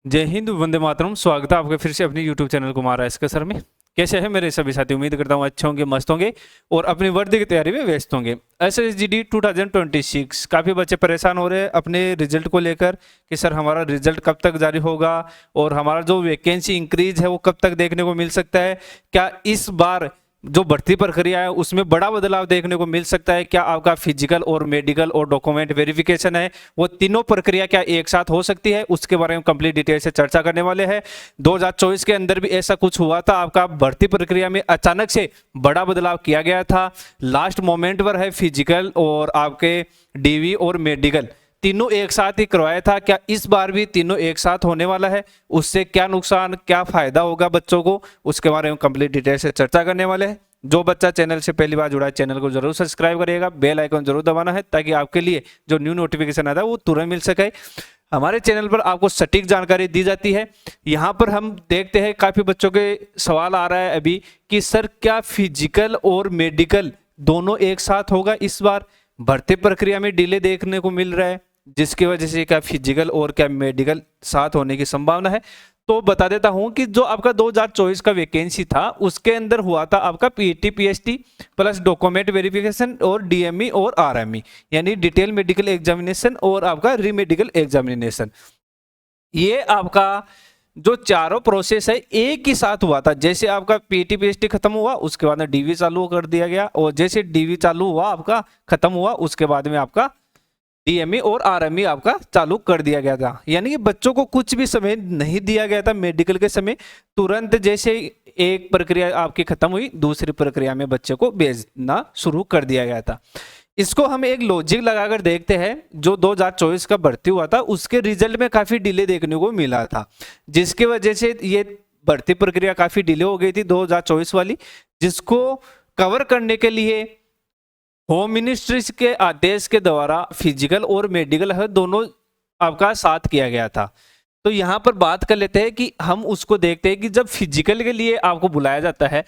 जय हिंद, वंदे मातरम। स्वागत है आपके फिर से अपने YouTube channel Kumar SK sir में। कैसे हैं मेरे सभी साथी? उम्मीद करता हूँ अच्छे होंगे, मस्त होंगे और अपनी वर्दी की तैयारी में व्यस्त होंगे। SSGD 2026 काफ़ी बच्चे परेशान हो रहे हैं अपने रिजल्ट को लेकर कि सर हमारा रिजल्ट कब तक जारी होगा और हमारा जो वैकेंसी इंक्रीज है वो कब तक देखने को मिल सकता है। क्या इस बार जो भर्ती प्रक्रिया है उसमें बड़ा बदलाव देखने को मिल सकता है? क्या आपका फिजिकल और मेडिकल और डॉक्यूमेंट वेरिफिकेशन है वो तीनों प्रक्रिया क्या एक साथ हो सकती है? उसके बारे में कंप्लीट डिटेल से चर्चा करने वाले हैं। 2024 के अंदर भी ऐसा कुछ हुआ था, आपका भर्ती प्रक्रिया में अचानक से बड़ा बदलाव किया गया था। लास्ट मोमेंट पर है फिजिकल और आपके डीवी और मेडिकल तीनों एक साथ ही करवाया था। क्या इस बार भी तीनों एक साथ होने वाला है? उससे क्या नुकसान क्या फायदा होगा बच्चों को, उसके बारे में कंप्लीट डिटेल से चर्चा करने वाले हैं। जो बच्चा चैनल से पहली बार जुड़ा है चैनल को जरूर सब्सक्राइब करिएगा, बेल आइकन जरूर दबाना है ताकि आपके लिए जो न्यू नोटिफिकेशन आता है वो तुरंत मिल सके। हमारे चैनल पर आपको सटीक जानकारी दी जाती है। यहाँ पर हम देखते हैं काफी बच्चों के सवाल आ रहा है अभी कि सर क्या फिजिकल और मेडिकल दोनों एक साथ होगा? इस बार भर्ती प्रक्रिया में डिले देखने को मिल रहा है, जिसकी वजह से क्या फिजिकल और क्या मेडिकल साथ होने की संभावना है। तो बता देता हूं कि जो आपका 2024 का वैकेंसी था उसके अंदर हुआ था आपका PT PHT plus document verification और डीएमई और आरएमई, यानी डिटेल मेडिकल एग्जामिनेशन और आपका रीमेडिकल एग्जामिनेशन। ये आपका जो चारों प्रोसेस है एक ही साथ हुआ था। जैसे आपका पीटी पीएचटी खत्म हुआ उसके बाद में डीवी चालू कर दिया गया, और जैसे डीवी चालू हुआ आपका खत्म हुआ उसके बाद में आपका डीएमई और आरएमई आपका चालू कर दिया गया था। यानी कि बच्चों को कुछ भी समय नहीं दिया गया था मेडिकल के समय, तुरंत जैसे एक प्रक्रिया आपकी खत्म हुई दूसरी प्रक्रिया में बच्चे को भेजना शुरू कर दिया गया था। इसको हम एक लॉजिक लगाकर देखते हैं। जो 2024 का भर्ती हुआ था उसके रिजल्ट में काफी डिले देखने को मिला था, जिसकी वजह से ये भर्ती प्रक्रिया काफी डिले हो गई थी 2024 वाली, जिसको कवर करने के लिए होम मिनिस्ट्री के आदेश के द्वारा फिजिकल और मेडिकल है दोनों आपका साथ किया गया था। तो यहाँ पर बात कर लेते हैं कि हम उसको देखते हैं कि जब फिजिकल के लिए आपको बुलाया जाता है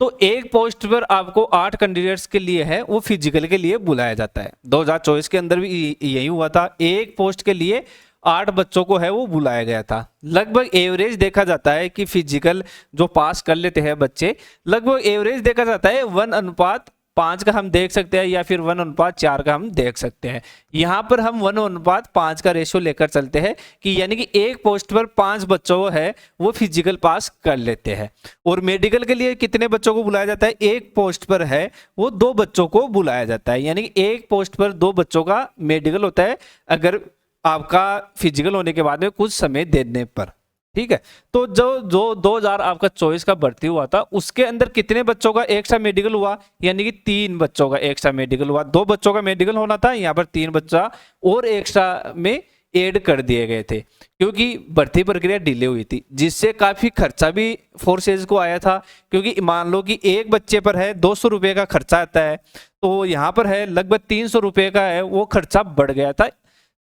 तो एक पोस्ट पर आपको 8 कैंडिडेट्स के लिए है वो फिजिकल के लिए बुलाया जाता है। 2024 के अंदर भी यही हुआ था, एक पोस्ट के लिए 8 बच्चों को है वो बुलाया गया था। लगभग एवरेज देखा जाता है कि फिजिकल जो पास कर लेते हैं बच्चे, लगभग एवरेज देखा जाता है 1:5 का हम देख सकते हैं या फिर 1:4 का हम देख सकते हैं। यहाँ पर हम 1:5 का रेशियो लेकर चलते हैं कि यानी कि एक पोस्ट पर 5 बच्चों है वो फिजिकल पास कर लेते हैं। और मेडिकल के लिए कितने बच्चों को बुलाया जाता है? एक पोस्ट पर है वो 2 बच्चों को बुलाया जाता है, यानी कि एक पोस्ट पर 2 बच्चों का मेडिकल होता है अगर आपका फिजिकल होने के बाद में कुछ समय देने पर। ठीक है, तो जो जो 2000 आपका 24 का भर्ती हुआ था उसके अंदर कितने बच्चों का एक्स्ट्रा मेडिकल हुआ? यानी कि 3 बच्चों का एक्स्ट्रा मेडिकल हुआ। 2 बच्चों का मेडिकल होना था, यहाँ पर 3 बच्चा और एक्स्ट्रा में ऐड कर दिए गए थे क्योंकि भर्ती प्रक्रिया डिले हुई थी, जिससे काफी खर्चा भी फोर्सेज को आया था। क्योंकि मान लो कि एक बच्चे पर है 200 रुपये का खर्चा आता है, तो यहाँ पर है लगभग 300 रुपये का है वो खर्चा बढ़ गया था।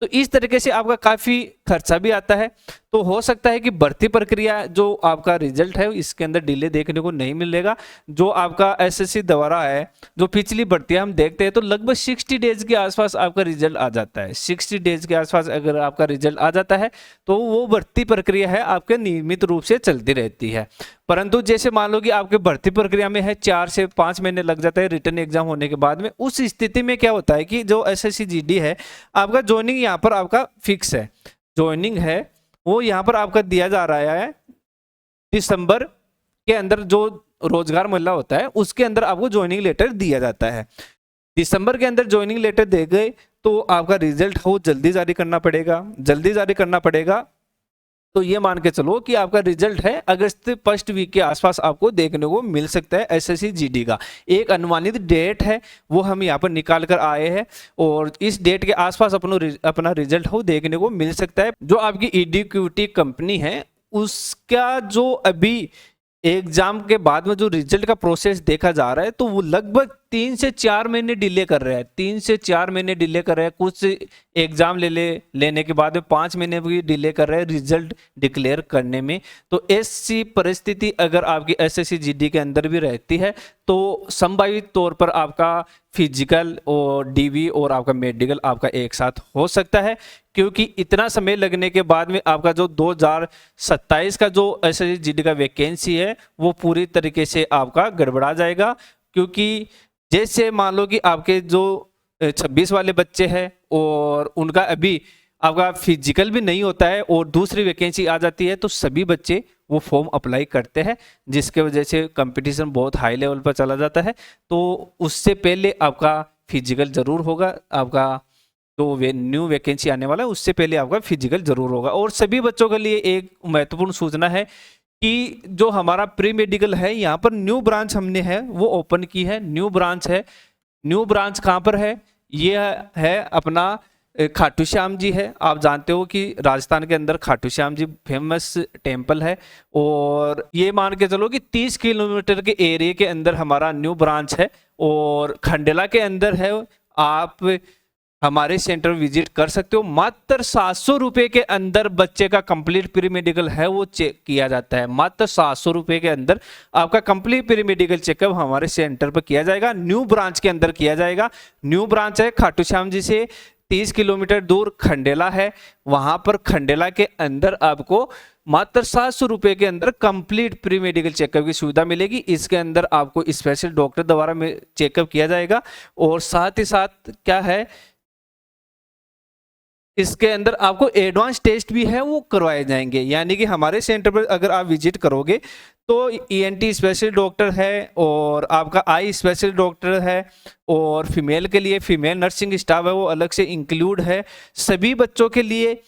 तो इस तरीके से आपका काफी खर्चा भी आता है। तो हो सकता है कि भर्ती प्रक्रिया जो आपका रिजल्ट है इसके अंदर डिले देखने को नहीं मिलेगा। जो आपका एसएससी द्वारा है, जो पिछली भर्तियां हम देखते हैं तो लगभग 60 डेज के आसपास आपका रिजल्ट आ जाता है। 60 डेज के आसपास अगर आपका रिजल्ट आ जाता है तो वो भर्ती प्रक्रिया है आपके नियमित रूप से चलती रहती है। परंतु जैसे मान लो कि आपके भर्ती प्रक्रिया में है 4 से 5 महीने लग जाता है रिटर्न एग्जाम होने के बाद में, उस स्थिति में क्या होता है कि जो एसएससी जीडी है आपका ज्वाइनिंग यहाँ पर आपका फिक्स है, ज्वाइनिंग है वो यहाँ पर आपका दिया जा रहा है दिसंबर के अंदर। जो रोजगार मेला होता है उसके अंदर आपको ज्वाइनिंग लेटर दिया जाता है। दिसंबर के अंदर ज्वाइनिंग लेटर दे गए तो आपका रिजल्ट हो जल्दी जारी करना पड़ेगा, जल्दी जारी करना पड़ेगा। तो ये मान के चलो कि आपका रिजल्ट है अगस्त फर्स्ट वीक के आसपास आपको देखने को मिल सकता है। एसएससी जीडी का एक अनुमानित डेट है वो हम यहाँ पर निकाल कर आए हैं, और इस डेट के आसपास अपना रिजल्ट हो देखने को मिल सकता है। जो आपकी EDQT कंपनी है उसका जो अभी एग्जाम के बाद में जो रिजल्ट का प्रोसेस देखा जा रहा है तो वो लगभग 3 से 4 महीने डिले कर रहे हैं। 3 से 4 महीने डिले कर रहे हैं। कुछ एग्जाम लेने के बाद में 5 महीने भी डिले कर रहे हैं रिजल्ट डिक्लेयर करने में। तो ऐसी परिस्थिति अगर आपकी एसएससी जीडी के अंदर भी रहती है तो संभावित तौर पर आपका फिजिकल और डीवी और आपका मेडिकल आपका एक साथ हो सकता है, क्योंकि इतना समय लगने के बाद में आपका जो 2027 का जो SSGD का वैकेंसी है वो पूरी तरीके से आपका गड़बड़ा जाएगा। क्योंकि जैसे मान लो कि आपके जो 26 वाले बच्चे हैं और उनका अभी आपका फिजिकल भी नहीं होता है और दूसरी वैकेंसी आ जाती है, तो सभी बच्चे वो फॉर्म अप्लाई करते हैं, जिसके वजह से कंपटीशन बहुत हाई लेवल पर चला जाता है। तो उससे पहले आपका फिजिकल जरूर होगा, आपका जो न्यू वैकेंसी आने वाला है उससे पहले आपका फिजिकल जरूर होगा। और सभी बच्चों के लिए एक महत्वपूर्ण सूचना है कि जो हमारा प्री मेडिकल है, यहाँ पर न्यू ब्रांच हमने है वो ओपन की है, न्यू ब्रांच है। न्यू ब्रांच कहाँ पर है? ये है अपना खाटू श्याम जी है। आप जानते हो कि राजस्थान के अंदर खाटू श्याम जी फेमस टेम्पल है, और ये मान के चलो कि 30 किलोमीटर के एरिया के अंदर हमारा न्यू ब्रांच है और खंडेला के अंदर है। आप हमारे सेंटर विजिट कर सकते हो। मात्र 700 रुपये के अंदर बच्चे का कंप्लीट प्री मेडिकल है वो चेक किया जाता है। मात्र 700 रुपये के अंदर आपका कंप्लीट प्री मेडिकल चेकअप हमारे सेंटर पर किया जाएगा, न्यू ब्रांच के अंदर किया जाएगा। न्यू ब्रांच है खाटू श्याम जी से 30 किलोमीटर दूर खंडेला है, वहां पर खंडेला के अंदर आपको मात्र 700 रुपये के अंदर कंप्लीट प्री मेडिकल चेकअप की सुविधा मिलेगी। इसके अंदर आपको स्पेशल डॉक्टर द्वारा चेकअप किया जाएगा, और साथ ही साथ क्या है, इसके अंदर आपको एडवांस टेस्ट भी है वो करवाए जाएंगे। यानी कि हमारे सेंटर पर अगर आप विजिट करोगे तो ENT स्पेशल डॉक्टर है और आपका आई स्पेशल डॉक्टर है, और फीमेल के लिए फीमेल नर्सिंग स्टाफ है वो अलग से इंक्लूड है। सभी बच्चों के लिए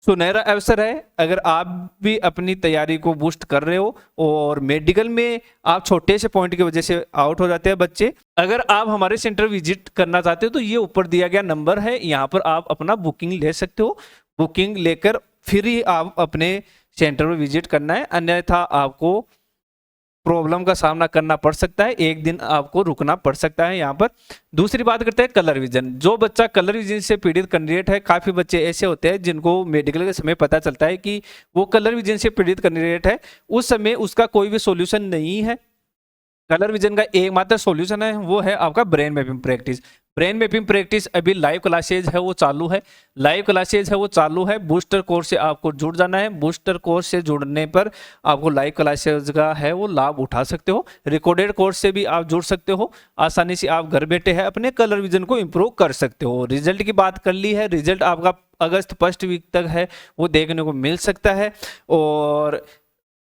सुनहरा अवसर है। अगर आप भी अपनी तैयारी को बूस्ट कर रहे हो और मेडिकल में आप छोटे से पॉइंट की वजह से आउट हो जाते हैं बच्चे, अगर आप हमारे सेंटर विजिट करना चाहते हो तो ये ऊपर दिया गया नंबर है, यहाँ पर आप अपना बुकिंग ले सकते हो। बुकिंग लेकर फिर ही आप अपने सेंटर में विजिट करना है, अन्यथा आपको प्रॉब्लम का सामना करना पड़ सकता है, एक दिन आपको रुकना पड़ सकता है यहाँ पर। दूसरी बात करते हैं कलर विजन। जो बच्चा कलर विजन से पीड़ित कैंडिडेट है, काफ़ी बच्चे ऐसे होते हैं जिनको मेडिकल के समय पता चलता है कि वो कलर विजन से पीड़ित कैंडिडेट है, उस समय उसका कोई भी सॉल्यूशन नहीं है। कलर विजन का एकमात्र सॉल्यूशन है वो है आपका brain mapping practice. Brain mapping practice अभी लाइव क्लासेज है वो चालू है, लाइव क्लासेज है वो चालू है। बूस्टर कोर्स से आपको जुड़ जाना है। बूस्टर कोर्स से जुड़ने पर आपको लाइव क्लासेज का है वो लाभ उठा सकते हो। रिकॉर्डेड कोर्स से भी आप जुड़ सकते हो। आसानी से आप घर बैठे हैं अपने कलर विजन को इम्प्रूव कर सकते हो। रिजल्ट की बात कर ली है, रिजल्ट आपका अगस्त फर्स्ट वीक तक है वो देखने को मिल सकता है। और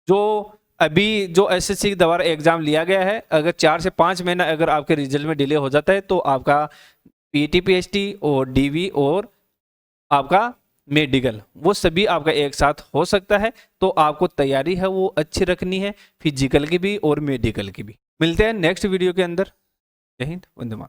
जो अभी जो SSC द्वारा एग्जाम लिया गया है, अगर 4 से 5 महीना अगर आपके रिजल्ट में डिले हो जाता है तो आपका PET PHT और DV और आपका मेडिकल वो सभी आपका एक साथ हो सकता है। तो आपको तैयारी है वो अच्छी रखनी है, फिजिकल की भी और मेडिकल की भी। मिलते हैं नेक्स्ट वीडियो के अंदर। जय हिंद, वंदे मातरम।